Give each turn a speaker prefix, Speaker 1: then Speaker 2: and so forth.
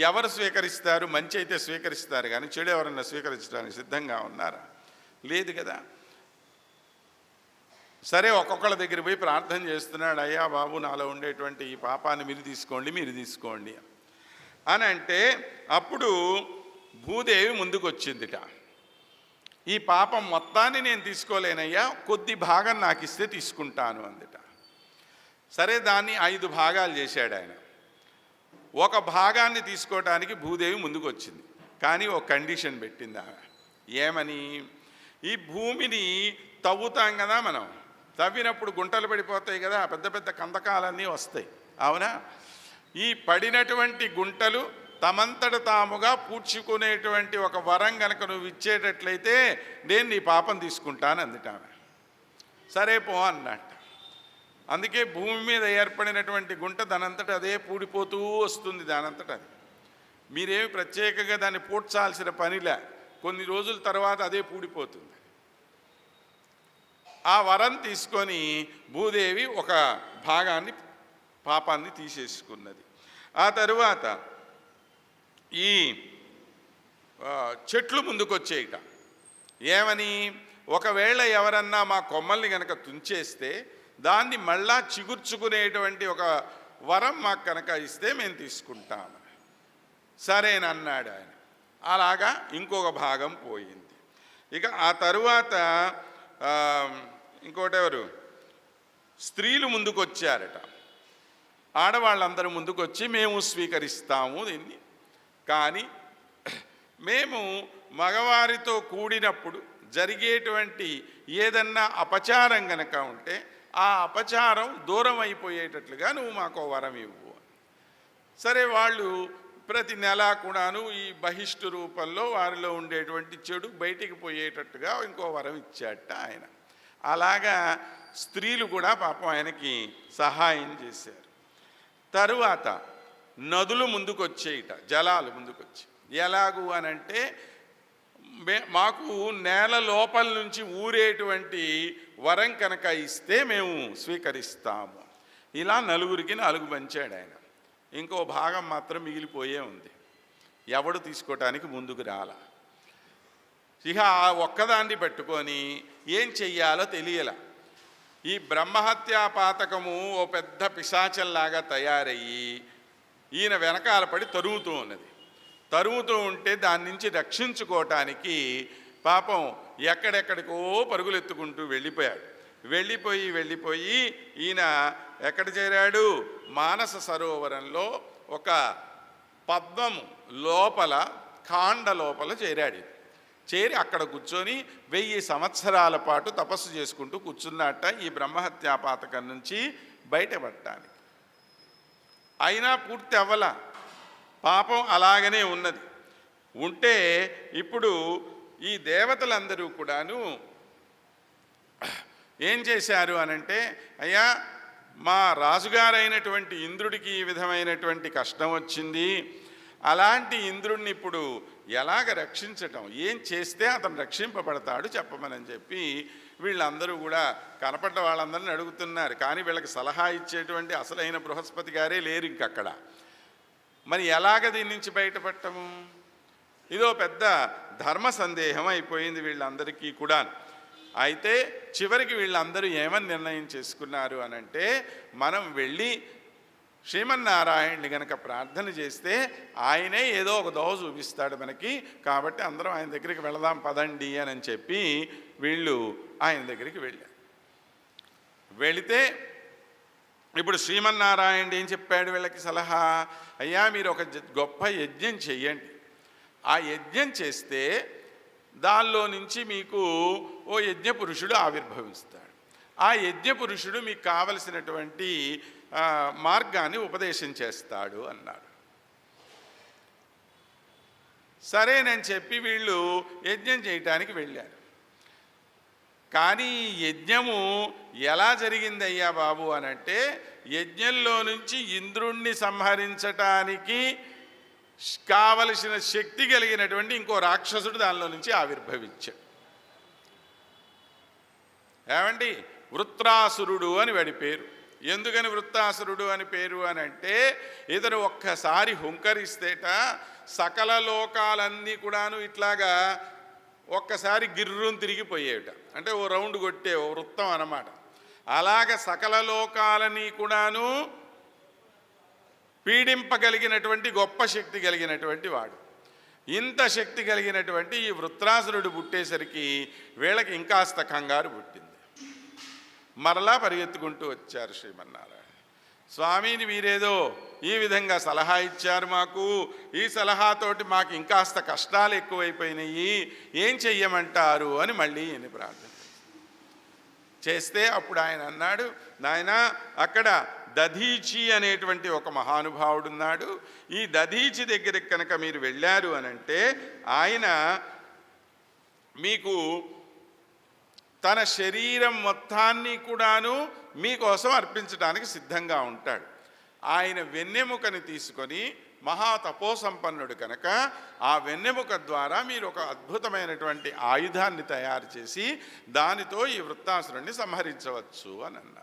Speaker 1: ఎవరు స్వీకరిస్తారు? మంచి అయితే స్వీకరిస్తారు, కానీ చెడు ఎవరన్నా స్వీకరించడానికి సిద్ధంగా ఉన్నారా? లేదు కదా. సరే, ఒక్కొక్కళ్ళ దగ్గర పోయి ప్రార్థన చేస్తున్నాడు, అయ్యా బాబు నాలో ఉండేటువంటి ఈ పాపాన్ని మీరు తీసుకోండి అని అంటే, అప్పుడు భూదేవి ముందుకు వచ్చిందిట. ఈ పాపం మొత్తాన్ని నేను తీసుకోలేనయ్యా, కొద్ది భాగం నాకు ఇస్తే తీసుకుంటాను అందిట. సరే, దాన్ని 5 భాగాలు చేశాడు ఆయన. ఒక భాగాన్ని తీసుకోవటానికి భూదేవి ముందుకు వచ్చింది, కానీ ఒక కండిషన్ పెట్టింది ఆమె. ఏమని? ఈ భూమిని తవ్వుతాం కదా మనం, తవ్వినప్పుడు గుంటలు పడిపోతాయి కదా, పెద్ద పెద్ద కందకాలన్నీ వస్తాయి, అవునా? ఈ పడినటువంటి గుంటలు తమంతట తాముగా పూడ్చుకునేటువంటి ఒక వరం గనక నువ్వు ఇచ్చేటట్లయితే నేను నీ పాపం తీసుకుంటాను అందుటామె. సరే పో అన్నట్ట. అందుకే భూమి మీద ఏర్పడినటువంటి గుంట దానంతట అదే పూడిపోతూ వస్తుంది, దానంతట అది. మీరేమి ప్రత్యేకంగా దాన్ని పూడ్చాల్సిన పనిలే, కొన్ని రోజుల తర్వాత అదే పూడిపోతుంది. ఆ వరం తీసుకొని భూదేవి ఒక భాగాన్ని పాపాన్ని తీసేసుకున్నది. ఆ తరువాత ఈ చెట్లు ముందుకొచ్చేయట. ఏమని? ఒకవేళ ఎవరన్నా మా కొమ్మల్ని కనుక తుంచేస్తే దాన్ని మళ్ళా చిగుర్చుకునేటువంటి ఒక వరం మాకు కనుక ఇస్తే మేము తీసుకుంటాము. సరేనన్నాడు ఆయన. అలాగా ఇంకొక భాగం పోయింది. ఇక ఆ తరువాత ఇంకోటెవరు? స్త్రీలు ముందుకొచ్చారట. ఆడవాళ్ళందరూ ముందుకొచ్చి మేము స్వీకరిస్తాము దీన్ని, కానీ మేము మగవారితో కూడినప్పుడు జరిగేటువంటి ఏదన్నా అపచారం గనక ఉంటే ఆ అపచారం దూరం అయిపోయేటట్లుగా నువ్వు మాకు వరం ఇవ్వు. సరే, వాళ్ళు ప్రతి నెల కూడాను ఈ బహిష్టు రూపంలో వారిలో ఉండేటువంటి చెడు బయటికి పోయేటట్టుగా ఇంకో వరం ఇచ్చాట ఆయన. అలాగా స్త్రీలు కూడా పాపం ఆయనకి సహాయం చేశారు. తరువాత నదులు ముందుకొచ్చేయట, జలాలు ముందుకొచ్చి. ఎలాగు అనంటే, మాకు నేల లోపల నుంచి ఊరేటువంటి వరం కనుక ఇస్తే మేము స్వీకరిస్తాము. ఇలా నలుగురికి 4 పంచాడు ఆయన. ఇంకో భాగం మాత్రం మిగిలిపోయే ఉంది, ఎవడు తీసుకోవటానికి ముందుకు రాల. ఇక ఆ ఒక్కదాన్ని పెట్టుకొని ఏం చెయ్యాలో తెలియల. ఈ బ్రహ్మహత్యా పాతకము ఓ పెద్ద పిశాచంలాగా తయారయ్యి ఈయన వెనకాల పడి తరుముతూ ఉంటే దాని నుంచి రక్షించుకోవటానికి పాపం ఎక్కడెక్కడికో పరుగులెత్తుకుంటూ వెళ్ళిపోయి ఈయన ఎక్కడ చేరాడు? మానస సరోవరంలో ఒక పద్మము లోపల, కాండ లోపల చేరాడు. చేరి అక్కడ కూర్చొని 1000 సంవత్సరాల పాటు తపస్సు చేసుకుంటూ కూర్చున్నట్ట ఈ బ్రహ్మహత్యా పాతకం నుంచి బయటపడటానికి. అయినా పూర్తి అవ్వల, పాపం అలాగనే ఉన్నది. ఉంటే ఇప్పుడు ఈ దేవతలందరూ కూడాను ఏం చేశారు అనంటే, అయ్యా మా రాజుగారైనటువంటి ఇంద్రుడికి ఈ విధమైనటువంటి కష్టం వచ్చింది, అలాంటి ఇంద్రుడిని ఇప్పుడు ఎలాగ రక్షించటం, ఏం చేస్తే అతను రక్షింపబడతాడు చెప్పమని చెప్పి వీళ్ళందరూ కూడా కనపడ్డ వాళ్ళందరినీ అడుగుతున్నారు. కానీ వీళ్ళకి సలహా ఇచ్చేటువంటి అసలైన బృహస్పతి గారే లేరు ఇంకక్కడ. మరి ఎలాగ దీని నుంచి బయటపడటము? ఇదో పెద్ద ధర్మ సందేహం అయిపోయింది వీళ్ళందరికీ కూడా. అయితే చివరికి వీళ్ళందరూ ఏమని నిర్ణయం చేసుకున్నారు అనంటే, మనం వెళ్ళి శ్రీమన్నారాయణుని గనక ప్రార్థన చేస్తే ఆయనే ఏదో ఒక దోవ చూపిస్తాడు మనకి, కాబట్టి అందరం ఆయన దగ్గరికి వెళదాం పదండి అని చెప్పి వీళ్ళు ఆయన దగ్గరికి వెళ్ళారు. వెళితే ఇప్పుడు శ్రీమన్నారాయణుడు ఏం చెప్పాడు వీళ్ళకి సలహా? అయ్యా మీరు ఒక గొప్ప యజ్ఞం చెయ్యండి, ఆ యజ్ఞం చేస్తే దానిలో నుంచి మీకు ఓ యజ్ఞపురుషుడు ఆవిర్భవిస్తాడు. ఆ యజ్ఞపురుషుడు మీకు కావలసినటువంటి మార్గాన్ని ఉపదేశం చేస్తాడు అన్నాడు. సరేనని చెప్పి వీళ్ళు యజ్ఞం చేయటానికి వెళ్ళారు. కానీ యజ్ఞము ఎలా జరిగిందయ్యా బాబు అనంటే, యజ్ఞంలో నుంచి ఇంద్రుణ్ణి సంహరించటానికి కావలసిన శక్తి కలిగినటువంటి ఇంకో రాక్షసుడు దానిలో నుంచి ఆవిర్భవించాడు. ఏమండి? వృత్రాసురుడు అని వాడి పేరు. ఎందుకని వృత్తాసురుడు అని పేరు అని అంటే, ఇతను ఒక్కసారి హుంకరిస్తేట సకల లోకాలన్నీ కూడాను ఇట్లాగా ఒక్కసారి గిర్రుని తిరిగిపోయేట. అంటే ఓ రౌండ్ కొట్టే ఓ వృత్తం అన్నమాట. అలాగ సకల లోకాలని కూడాను పీడింపగలిగినటువంటి గొప్ప శక్తి కలిగినటువంటి వాడు. ఇంత శక్తి కలిగినటువంటి ఈ వృత్రాసురుడు పుట్టేసరికి వీళ్ళకి ఇంకాస్త కంగారు పుట్టింది. మరలా పరిగెత్తుకుంటూ వచ్చారు శ్రీమన్నారాయణ స్వామిని. వీరేదో ఈ విధంగా సలహా ఇచ్చారు మాకు, ఈ సలహాతోటి మాకు ఇంకాస్త కష్టాలు ఎక్కువైపోయినాయి, ఏం చెయ్యమంటారు అని మళ్ళీ ఈయన ప్రార్థన చేస్తే అప్పుడు ఆయన అన్నాడు, నాయన అక్కడ దధీచి అనేటువంటి ఒక మహానుభావుడు ఉన్నాడు. ఈ దధీచి దగ్గరికి కనుక మీరు వెళ్ళారు అనంటే ఆయన మీకు తన శరీరం మొత్తాన్ని కూడాను మీకోసం అర్పించడానికి సిద్ధంగా ఉంటాడు. ఆయన వెన్నెముకని తీసుకొని మహాతపోసంపన్నుడు కనుక ఆ వెన్నెముక ద్వారా మీరు ఒక అద్భుతమైనటువంటి ఆయుధాన్ని తయారు చేసి దానితో ఈ వృత్తాసురుణ్ణి సంహరించవచ్చు అని అన్నారు.